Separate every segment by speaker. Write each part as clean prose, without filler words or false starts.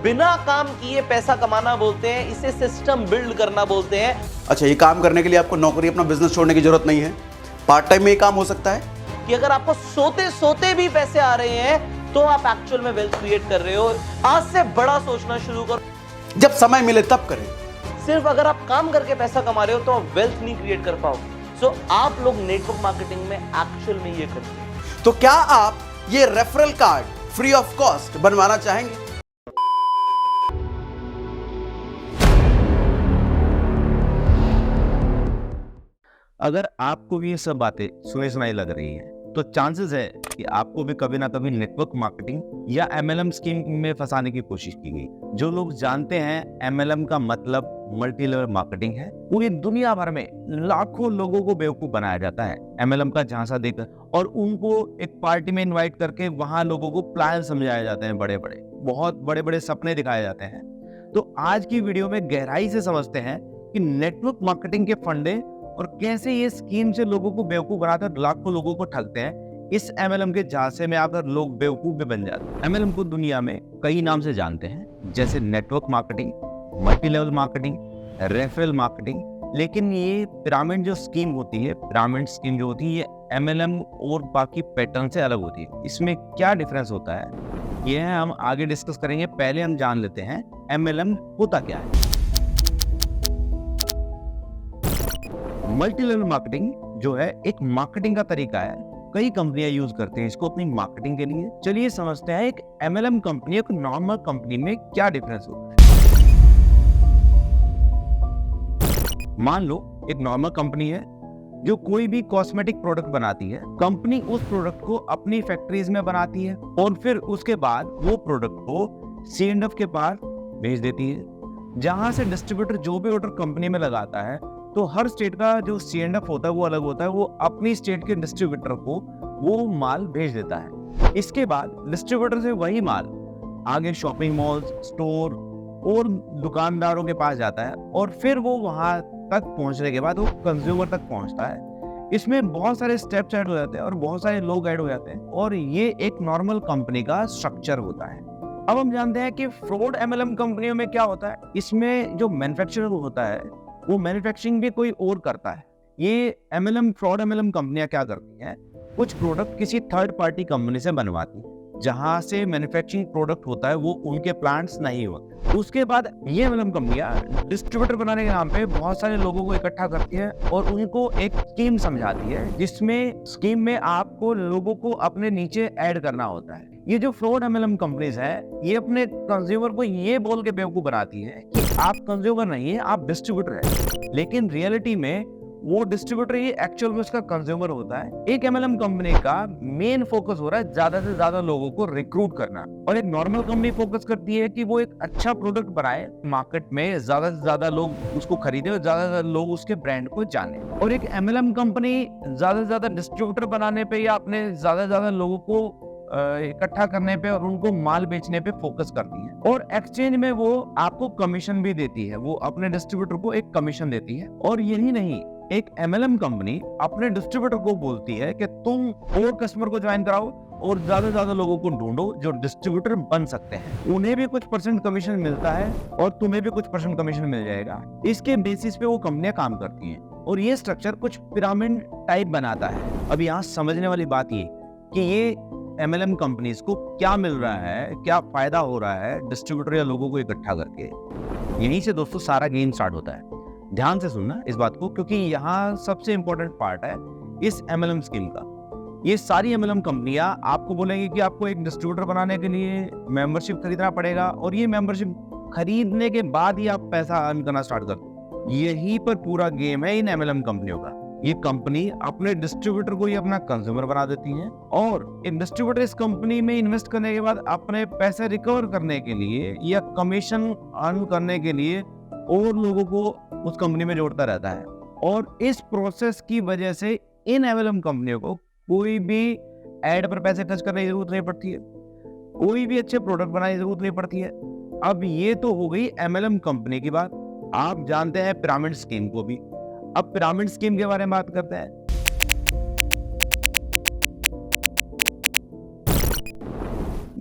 Speaker 1: बिना काम किए पैसा कमाना बोलते हैं, इसे सिस्टम बिल्ड करना बोलते हैं।
Speaker 2: अच्छा, ये काम करने के लिए आपको नौकरी, अपना बिजनेस छोड़ने की जरूरत नहीं है। पार्ट टाइम में ये काम हो सकता है
Speaker 1: कि अगर आपको सोते सोते भी पैसे आ रहे हैं तो आप एक्चुअल में वेल्थ क्रिएट कर रहे हो। आज से बड़ा सोचना शुरू करो।
Speaker 2: जब समय मिले तब करें।
Speaker 1: सिर्फ अगर आप काम करके पैसा कमा रहे हो तो आप वेल्थ नहीं क्रिएट कर पाओ। सो आप लोग नेटवर्क मार्केटिंग में एक्चुअल में ये करते हैं।
Speaker 2: तो क्या आप ये referral card free of cost बनवाना चाहेंगे?
Speaker 3: अगर आपको भी ये सब बातें सुनी सुनाई लग रही हैं तो चांसेस है कि आपको भी कभी ना कभी नेटवर्क मार्केटिंग या एमएलएम स्कीम में फंसाने की कोशिश की गई। जो लोग जानते हैं एमएलएम का मतलब मल्टी लेवल मार्केटिंग है, पूरी दुनिया भर में लाखों लोगों को बेवकूफ बनाया जाता है एमएलएम का झांसा देकर, और उनको एक पार्टी में इन्वाइट करके वहां लोगों को प्लान समझाए जाते हैं, बहुत बड़े बड़े सपने दिखाए जाते हैं। तो आज की वीडियो में गहराई से समझते हैं कि नेटवर्क मार्केटिंग के फंडे और कैसे ये स्कीम से लोगों को बेवकूफ बनाकर लाखों लोगों को ठगते हैं। इस एमएलएम के झांसे में आकर लोग बेवकूफ भी बन जाते हैं। एमएलएम को दुनिया में कई नाम से जानते हैं, जैसे network marketing, multi level marketing, referral marketing. लेकिन ये पिरामिड जो स्कीम होती है, पिरामिड स्कीम जो होती है, ये एमएलएम और बाकी पैटर्न से अलग होती है। इसमें क्या डिफरेंस होता है ये हम आगे डिस्कस करेंगे। पहले हम जान लेते हैं एमएलएम होता क्या है। मल्टी लेवल मार्केटिंग जो है एक मार्केटिंग का तरीका है, कई कंपनियां यूज करते हैं इसको अपनी मार्केटिंग के लिए। चलिए समझते हैं एक एमएलएम कंपनी एक नॉर्मल कंपनी में क्या डिफरेंस होता है। मान लो एक नॉर्मल कंपनी है जो कोई भी कॉस्मेटिक प्रोडक्ट बनाती है। कंपनी उस प्रोडक्ट को अपनी फैक्ट्रीज में बनाती है और फिर उसके बाद वो प्रोडक्ट को C&F के पास भेज देती है, जहां से डिस्ट्रीब्यूटर जो भी ऑर्डर कंपनी में लगाता है, तो हर स्टेट का जो C&F होता है वो अलग होता है, वो अपनी स्टेट के डिस्ट्रीब्यूटर को वो माल भेज देता है। इसके बाद डिस्ट्रीब्यूटर से वही माल आगे शॉपिंग मॉल्स, स्टोर और दुकानदारों के पास जाता है, और फिर वो वहां तक पहुंचने के बाद वो कंज्यूमर तक पहुंचता है। इसमें बहुत सारे स्टेप्स ऐड हो जाते हैं और बहुत सारे लोग ऐड हो जाते हैं, और ये एक नॉर्मल कंपनी का स्ट्रक्चर होता है। अब हम जानते हैं कि फ्रॉड एमएलएम कंपनियों में क्या होता है। इसमें जो मैन्युफैक्चरर होता है वो मैन्युफैक्चरिंग भी कोई और करता है। ये एमएलएम फ्रॉड एमएलएम कंपनियां क्या करती हैं, कुछ प्रोडक्ट किसी थर्ड पार्टी कंपनी से बनवाती हैं, जहां से मैन्युफैक्चरिंग प्रोडक्ट होता है वो उनके प्लांट्स नहीं होते। उसके बाद ये एमएलएम कंपनियां डिस्ट्रीब्यूटर बनाने के नाम पे बहुत सारे लोगों को इकट्ठा करती है और उनको एक स्कीम समझाती है, जिसमें स्कीम में आपको लोगों को अपने नीचे ऐड करना होता है। ये जो फ्रॉड एमएलएम कंपनीज है, ये अपने कंज्यूमर को ये बोल के बेवकूफ बनाती है कि आप कंज्यूमर नहीं है, आप डिस्ट्रीब्यूटर है। लेकिन रियलिटी में वो डिस्ट्रीब्यूटर ही एक्चुअल में उसका कंज्यूमर होता है। एक एमएलएम कंपनी का मेन फोकस हो रहा है ज्यादा से ज्यादा लोगों को रिक्रूट करना, और एक नॉर्मल कंपनी फोकस करती है कि वो एक अच्छा प्रोडक्ट बनाए, मार्केट में ज्यादा से ज्यादा लोग उसको खरीदे और ज्यादा से ज्यादा लोग उसके ब्रांड को जाने। और एक एमएलएम कंपनी ज्यादा से ज्यादा डिस्ट्रीब्यूटर बनाने पे या अपने ज्यादा से ज्यादा लोगों को इकट्ठा करने पे और उनको माल बेचने पे फोकस करती है, और एक्सचेंज में वो आपको कमीशन भी देती है। वो अपने डिस्ट्रीब्यूटर को एक कमीशन देती है। और यही नहीं, एक एमएलएम कंपनी अपने डिस्ट्रीब्यूटर को बोलती है कि तुम और कस्टमर को ज्वाइन कराओ और ज्यादा से ज्यादा लोगों को ढूंढो जो डिस्ट्रीब्यूटर बन सकते हैं। उन्हें भी कुछ परसेंट कमीशन मिलता है और तुम्हें भी कुछ परसेंट कमीशन मिल जाएगा। इसके बेसिस पे वो कंपनियां काम करती हैं, और ये स्ट्रक्चर कुछ पिरामिड टाइप बनाता है। अब यहाँ समझने वाली बात ये कि ये एमएलएम कंपनीज को क्या मिल रहा है, क्या फायदा हो रहा है डिस्ट्रीब्यूटर या लोगों को इकट्ठा करके। यहीं से दोस्तों सारा गेम स्टार्ट होता है। ध्यान से सुनना इस बात को, क्योंकि यहाँ सबसे इंपॉर्टेंट पार्ट है इस एमएलएम स्कीम का। ये सारी एमएलएम कंपनियां आपको बोलेंगी कि आपको एक डिस्ट्रीब्यूटर बनाने के लिए मेंबरशिप खरीदना पड़ेगा, और ये मेंबरशिप खरीदने के बाद ही आप पैसा अर्न करना स्टार्ट कर दो। यही पर पूरा गेम है इन एमएलएम कंपनियों का। ये कंपनी अपने डिस्ट्रीब्यूटर को ही अपना कंज्यूमर बना देती है, और एक डिस्ट्रीब्यूटर इस कंपनी में इन्वेस्ट करने के बाद अपने पैसे रिकवर करने के लिए या कमीशन अर्न करने के लिए और लोगों को उस कंपनी में जोड़ता रहता है। और इस प्रोसेस की वजह से इन एमएलएम कंपनियों को कोई भी एड पर पैसे खर्च करने की जरूरत नहीं पड़ती है, कोई भी अच्छे प्रोडक्ट बनाने की जरूरत नहीं पड़ती है। अब ये तो हो गई एमएलएम कंपनी की बात। आप जानते हैं पिरामिड स्कीम को भी। अब पिरामिड स्कीम के बारे में बात करते हैं।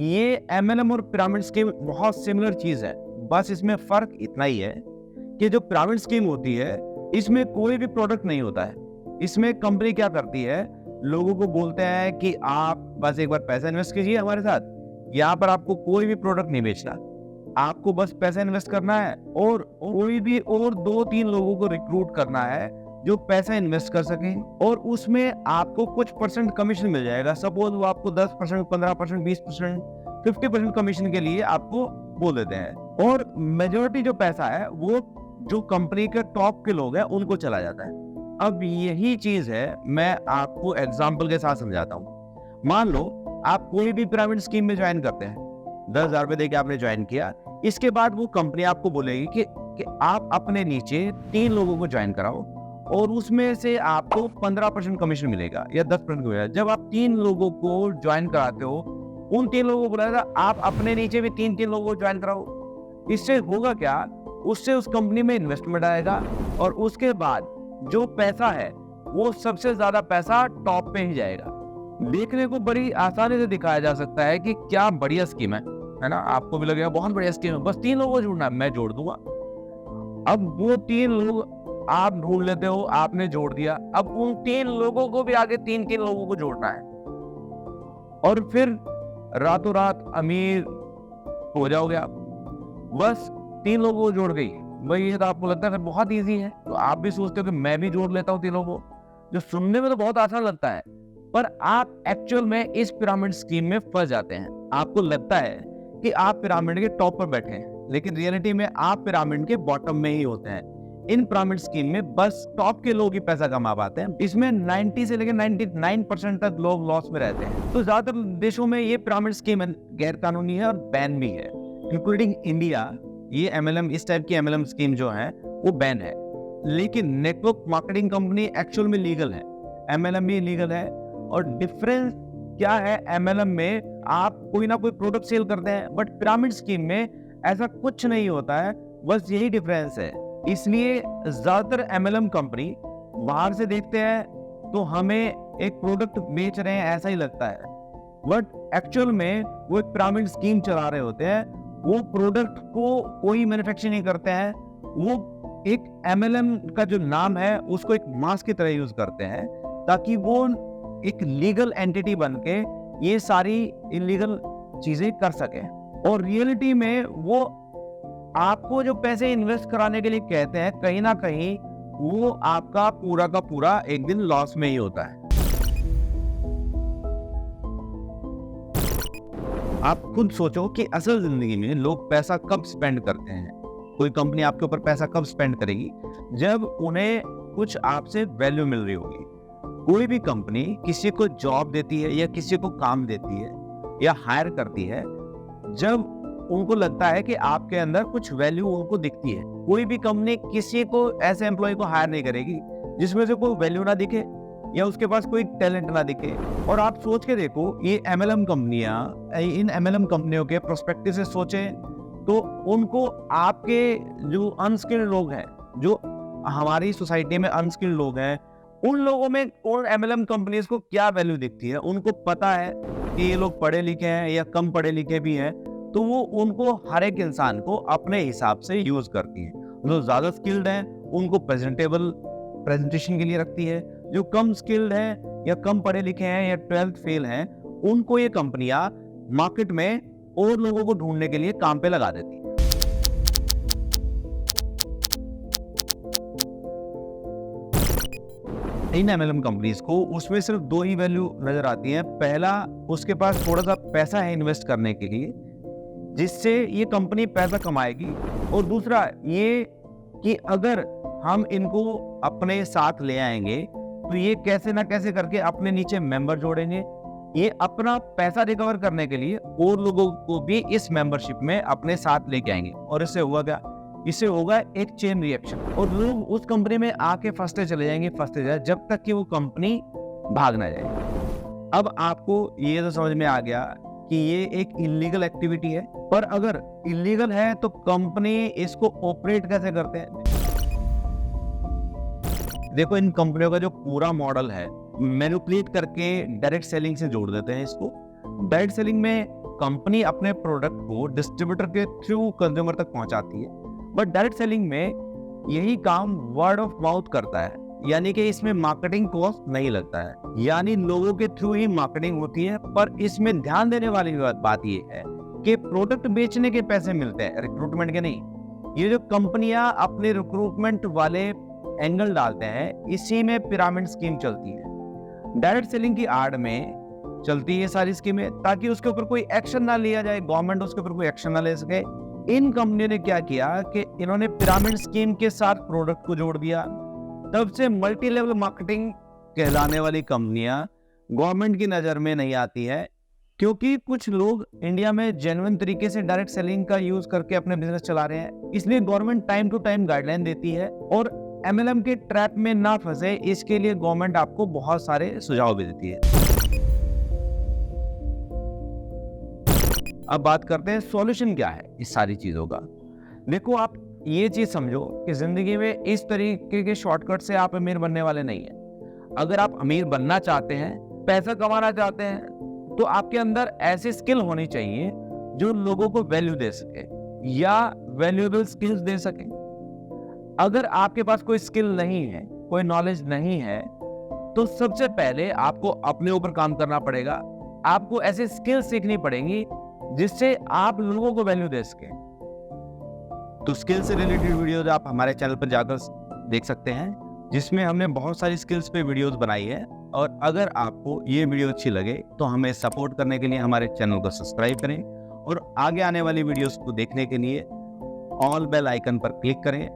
Speaker 3: ये MLM और पिरामिड स्कीम बहुत सिमिलर चीज है, बस इसमें फर्क इतना ही है कि जो पिरामिड स्कीम होती है इसमें कोई भी प्रोडक्ट नहीं होता है। इसमें कंपनी क्या करती है, लोगों को बोलते हैं कि आप बस एक बार पैसा इन्वेस्ट कीजिए हमारे साथ, यहाँ पर आपको कोई भी प्रोडक्ट नहीं बेचना, आपको बस पैसा इन्वेस्ट करना है और कोई भी और 2-3 लोगों को रिक्रूट करना है जो पैसा इन्वेस्ट कर सकें, और उसमें आपको कुछ परसेंट कमीशन मिल जाएगा। सपोज वो आपको 10%, 15%, 20%, 50% कमीशन के लिए आपको बोल देते हैं, और मेजोरिटी जो पैसा है वो जो कंपनी के टॉप के लोग हैं उनको चला जाता है। अब यही चीज है, मैं आपको एग्जांपल के साथ समझाता हूँ। मान लो आप कोई भी पिरामिड स्कीम में ज्वाइन करते हैं, 10,000 रुपए देके आपने ज्वाइन किया, इसके बाद वो कंपनी आपको बोलेगी कि आप अपने नीचे 3 लोगों को ज्वाइन कराओ और उसमें से आपको 15% कमीशन मिलेगा या 10% मिलेगा। जब आप 3 लोगों को ज्वाइन कराते हो, उन 3 लोगों को बोला आप अपने नीचे भी 3-3 लोगों को ज्वाइन कराओ। इससे होगा क्या, उससे उस कंपनी में इन्वेस्टमेंट आएगा और उसके बाद जो पैसा है वो सबसे ज्यादा पैसा टॉप पे ही जाएगा। देखने को बड़ी आसानी से दिखाया जा सकता है कि क्या बढ़िया स्कीम है ना, आपको भी लगेगा बहुत बढ़िया स्कीम है, बस 3 लोगों को जोड़ना है, मैं जोड़ दूंगा। अब वो 3 लोग आप ढूंढ लेते हो, आपने जोड़ दिया, अब उन 3 लोगों को भी आगे 3-3 लोगों को जोड़ना है और फिर रातों रात अमीर हो जाओगे आप, बस 3 लोगों को जोड़ गई। भाई ये तो आपको लगता है बहुत इजी है, तो आप भी सोचते हो कि मैं भी जोड़ लेता हूँ 3 लोगों को, जो सुनने में तो बहुत आसान लगता है, पर आप एक्चुअल में इस पिरामिड स्कीम में फंस जाते हैं। आपको लगता है कि आप पिरामिड के टॉप पर बैठे हैं, लेकिन रियलिटी में आप पिरामिड के बॉटम में ही होते हैं। इन पिरामिड स्कीम में बस टॉप के लोग ही पैसा कमा पाते हैं। इसमें 90 से लेकर 99% तक लोग लॉस में रहते हैं। तो ज्यादातर देशों में ये पिरामिड स्कीम गैर कानूनी है और बैन भी है, इंक्लूडिंग इंडिया। ये MLM, इस टाइप की MLM स्कीम जो है वो बैन है, लेकिन नेटवर्क मार्केटिंग कंपनी एक्चुअल में लीगल है, MLM भी लीगल है। और डिफरेंस क्या है, MLM में आप कोई ना कोई प्रोडक्ट सेल करते हैं, बट पिरामिड स्कीम में ऐसा कुछ नहीं होता है, बस यही डिफरेंस है। इसलिए ज्यादातर MLM कंपनी बाहर से देखते हैं तो हमें एक प्रोडक्ट बेच रहे हैं ऐसा ही लगता है, बट एक्चुअल में वो एक पिरामिड स्कीम चला रहे होते हैं। वो प्रोडक्ट को कोई मैन्युफैक्चर नहीं करते हैं, वो एक MLM का जो नाम है उसको एक मास्क की तरह यूज करते हैं ताकि वो एक लीगल एंटिटी बन के ये सारी इलीगल चीजें कर सके। और रियलिटी में वो आपको जो पैसे इन्वेस्ट कराने के लिए कहते हैं, कहीं ना कहीं वो आपका पूरा का पूरा एक दिन लॉस में ही होता है। आप खुद सोचो कि असल जिंदगी में लोग पैसा कब स्पेंड करते हैं। कोई कंपनी आपके ऊपर पैसा कब स्पेंड करेगी, जब उन्हें कुछ आपसे वैल्यू मिल रही होगी। कोई भी कंपनी किसी को जॉब देती है या किसी को काम देती है या हायर करती है जब उनको लगता है कि आपके अंदर कुछ वैल्यू उनको दिखती है। कोई भी कंपनी किसी को ऐसे एम्प्लॉय को हायर नहीं करेगी जिसमें से कोई वैल्यू ना दिखे या उसके पास कोई टैलेंट ना दिखे। और आप सोच के देखो, ये MLM कंपनियां, इन MLM कंपनियों के प्रोस्पेक्टिव से सोचें तो उनको आपके जो अनस्किल्ड लोग हैं, जो हमारी सोसाइटी में अनस्किल्ड लोग हैं, उन लोगों में उन MLM कंपनीज को क्या वैल्यू दिखती है। उनको पता है कि ये लोग पढ़े लिखे हैं या कम पढ़े लिखे भी हैं, तो वो उनको हर एक इंसान को अपने हिसाब से यूज करती है। जो ज्यादा स्किल्ड हैं उनको प्रेजेंटेशन के लिए रखती है, जो कम स्किल्ड हैं या कम पढ़े लिखे हैं या 12th फेल हैं, उनको ये कंपनियां मार्केट में और लोगों को ढूंढने के लिए काम पे लगा देती है। इन MLM कंपनीज को उसमें सिर्फ 2 ही वैल्यू नजर आती हैं। पहला, उसके पास थोड़ा सा पैसा है इन्वेस्ट करने के लिए जिससे ये कंपनी पैसा कमाएगी, और दूसरा ये कि अगर हम इनको अपने साथ ले आएंगे तो ये कैसे ना कैसे करके अपने नीचे मेंबर जोड़ेंगे। ये अपना पैसा रिकवर करने के लिए और लोगों को भी इस मेंबरशिप में अपने साथ लेके आएंगे, और इससे हुआ क्या, इससे होगा एक चेन रिएक्शन, और लोग उस कंपनी में आके फंसते चले जाए जब तक कि वो कंपनी भाग ना जाए। अब आपको ये तो समझ में आ गया कि ये एक इलीगल एक्टिविटी है, पर अगर इलीगल है तो कंपनी इसको ऑपरेट कैसे करते हैं। देखो, इन कंपनियों का जो पूरा मॉडल है, मैनिपुलेट करके डायरेक्ट सेलिंग से जोड़ देते हैं इसको। डायरेक्ट सेलिंग में कंपनी अपने प्रोडक्ट को डिस्ट्रीब्यूटर के थ्रू कंज्यूमर तक पहुंचाती है, बट डायरेक्ट सेलिंग में यही काम वर्ड ऑफ माउथ करता है, यानी कि इसमें मार्केटिंग कॉस्ट नहीं लगता है, यानी लोगों के थ्रू ही मार्केटिंग होती है। पर इसमें ध्यान देने वाली बात ये है कि प्रोडक्ट बेचने के पैसे मिलते हैं, रिक्रूटमेंट के नहीं। ये जो कंपनियां अपने रिक्रूटमेंट वाले एंगल डालते हैं, इसी में पिरामिड स्कीम चलती है। डायरेक्ट सेलिंग की आड़ में चलती है सारी स्कीमें, ताकि उसके ऊपर कोई एक्शन ना लिया जाए, गवर्नमेंट उसके ऊपर कोई एक्शन ना ले सके। इन कंपनियों ने क्या किया कि इन्होंने पिरामिड स्कीम के साथ प्रोडक्ट को जोड़ दिया। तब से मल्टी लेवल मार्केटिंग कहलाने वाली कंपनियां गवर्नमेंट की नजर में नहीं आती है, क्योंकि कुछ लोग इंडिया में जेन्युइन तरीके से डायरेक्ट सेलिंग का यूज करके अपने बिजनेस चला रहे हैं। इसलिए government time to time guideline देती है, और MLM के ट्रैप में ना फंसे इसके लिए गवर्नमेंट आपको बहुत सारे सुझाव भी देती है। अब बात करते हैं सॉल्यूशन क्या है इस सारी चीजों का। देखो, आप ये चीज समझो कि जिंदगी में इस तरीके के शॉर्टकट से आप अमीर बनने वाले नहीं हैं। अगर आप अमीर बनना चाहते हैं, पैसा कमाना चाहते हैं, तो आपके अंदर ऐसी स्किल होनी चाहिए जो लोगों को वैल्यू दे सके या वैल्यूएबल स्किल्स दे सके। अगर आपके पास कोई स्किल नहीं है, कोई नॉलेज नहीं है, तो सबसे पहले आपको अपने ऊपर काम करना पड़ेगा। आपको ऐसी स्किल सीखनी पड़ेंगी जिससे आप लोगों को वैल्यू दे सके। तो स्किल से रिलेटेड वीडियोस आप हमारे चैनल पर जाकर देख सकते हैं, जिसमें हमने बहुत सारी स्किल्स पे वीडियोस बनाई है। और अगर आपको ये वीडियो अच्छी लगे तो हमें सपोर्ट करने के लिए हमारे चैनल को सब्सक्राइब करें, और आगे आने वाली वीडियोस को देखने के लिए ऑल बेल आइकन पर क्लिक करें।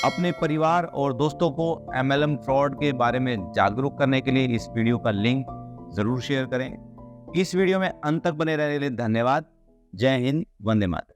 Speaker 3: अपने परिवार और दोस्तों को MLM फ्रॉड के बारे में जागरूक करने के लिए इस वीडियो का लिंक जरूर शेयर करें। इस वीडियो में अंत तक बने रहने के लिए धन्यवाद। जय हिंद, वंदे मातरम।